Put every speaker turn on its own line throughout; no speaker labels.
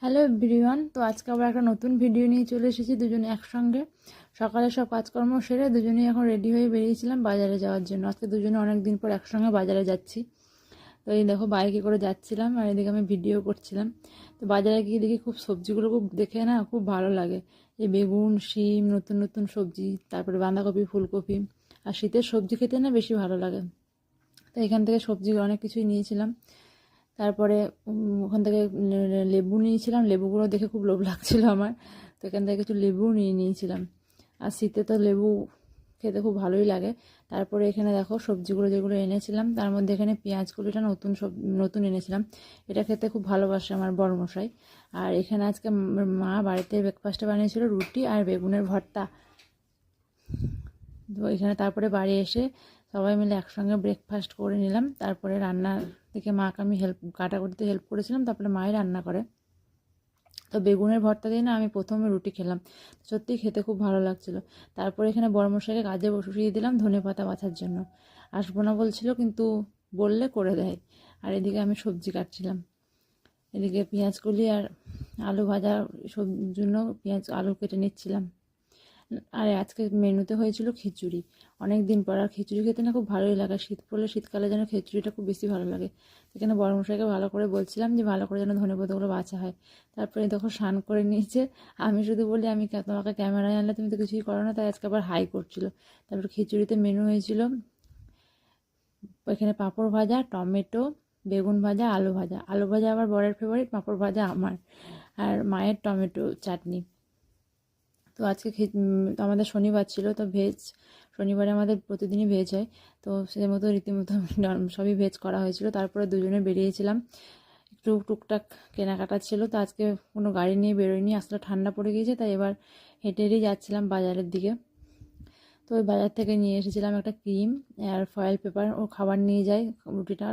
Hello everyone, তো আজকে আবার একটা নতুন ভিডিও নিয়ে চলে এসেছি দুজনে একসঙ্গে। সকালে সব কাজকর্ম সেরে দুজনেই এখন রেডি হয়ে বেরিয়েছিলাম বাজারে যাওয়ার জন্য। আজকে দুজনে অনেক দিন পর একসঙ্গে বাজারে যাচ্ছি। তো এই দেখো বাইকে করে যাচ্ছিলাম আর এদিকে আমি ভিডিও করছিলাম। তো বাজারে গিয়ে দেখি খুব সবজিগুলো খুব দেখে না খুব ভালো লাগে। এই বেগুন, শিম, নতুন নতুন সবজি, তারপরে বাঁধাকপি, ফুলকপি। আর শীতের সবজি খেতে না বেশি ভালো লাগে। তো এখান থেকে সবজি অনেক কিছুই নিয়েছিলাম। তারপরে ওখান থেকে লেবু নিয়েছিলাম, লেবুগুলো দেখে খুব লোভ লাগছিল আমার। তো এখান থেকে কিছু লেবু নিয়ে নিয়েছিলাম। আর শীতে তো লেবু খেতে খুব ভালোই লাগে। তারপরে এখানে দেখো সবজিগুলো যেগুলো এনেছিলাম তার মধ্যে এখানে পেঁয়াজ কলিটা নতুন এনেছিলাম। এটা খেতে খুব ভালোবাসে আমার বড়মশাই। আর এখানে আজকে মা বাড়িতে ব্রেকফাস্টে বানিয়েছিল রুটি আর বেগুনের ভর্তা। তো এখানে তারপরে বাড়ি এসে সবাই মিলে একসঙ্গে ব্রেকফাস্ট করে নিলাম। তারপরে রান্নার দিকে মাকে আমি কাটাকুটিতে হেল্প করেছিলাম, তারপরে মাই রান্না করে। তো বেগুনের ভর্তা দিয়ে না আমি প্রথমে রুটি খেলাম, সত্যিই খেতে খুব ভালো লাগছিল। তারপরে এখানে বড়মশাইকে কাজে বসিয়ে দিলাম ধনেপাতা বাছার জন্য। আসবো না বলছিল, কিন্তু বললে করে দেয়। আর এদিকে আমি সবজি কাটছিলাম। এদিকে পেঁয়াজ কলি আর আলু ভাজা সব জন্য পেঁয়াজ আলু কেটে নিচ্ছিলাম। আর আজকে মেনুতে হয়েছিল খিচুড়ি। অনেক দিন পর, আর খিচুড়ি খেতে না খুব ভালোই লাগে। শীত পড়লে শীতকালে যেন খিচুড়িটা খুব বেশি ভালো লাগে। সেখানে বড়মশাইকে ভালো করে বলছিলাম যে ভালো করে যেন ধনেপাতাগুলো বাছা হয়। তারপরে দেখো স্নান করে নিয়েছে। আমি শুধু বলি আমি তোমাকে ক্যামেরায় আনলে তুমি তো কিছুই করো না, তাই আজকে আবার হাই করছিল। তারপর খিচুড়িতে মেনু হয়েছিল এখানে পাঁপড় ভাজা, টমেটো, বেগুন ভাজা, আলু ভাজা। আলু ভাজা আবার বরের ফেভারিট, পাঁপড় ভাজা আমার, আর মায়ের টমেটো চাটনি। তো আজকে তো আমাদের শনিবার ছিল, তো ভেজ। শনিবারে আমাদের প্রতিদিনই ভেজ হয়। তো সেই মতো রীতিমতো সবই ভেজ করা হয়েছিল। তারপরে দুজনে বেরিয়েছিলাম, একটু টুকটাক কেনাকাটা ছিল। তো আজকে কোনো গাড়ি নিয়ে বেরোয়নি, আসলে ঠান্ডা পড়ে গিয়েছে, তাই এবার হেঁটে হেঁটেই যাচ্ছিলাম বাজারের দিকে। তো ওই বাজার থেকে নিয়ে এসেছিলাম একটা ক্রিম আর ফয়েল পেপার। ও খাবার নিয়ে যায়,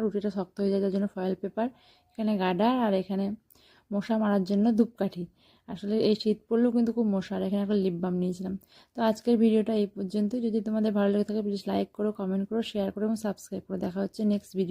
রুটিটা শক্ত হয়ে যায়, তার জন্য ফয়েল পেপার। এখানে গার্ডার, আর এখানে মশা মারার জন্য ধূপকাঠি। আসলে এই শীত পড়লেও কিন্তু খুব মশা। আর এখানে একটা লিপ বাম নিয়েছিলাম। তো আজকের ভিডিওটা এই পর্যন্তই। যদি তোমাদের ভালো লেগে থাকে প্লিজ লাইক করো, কমেন্ট করো, শেয়ার করো এবং সাবস্ক্রাইব করো। দেখা হচ্ছে নেক্সট ভিডিও।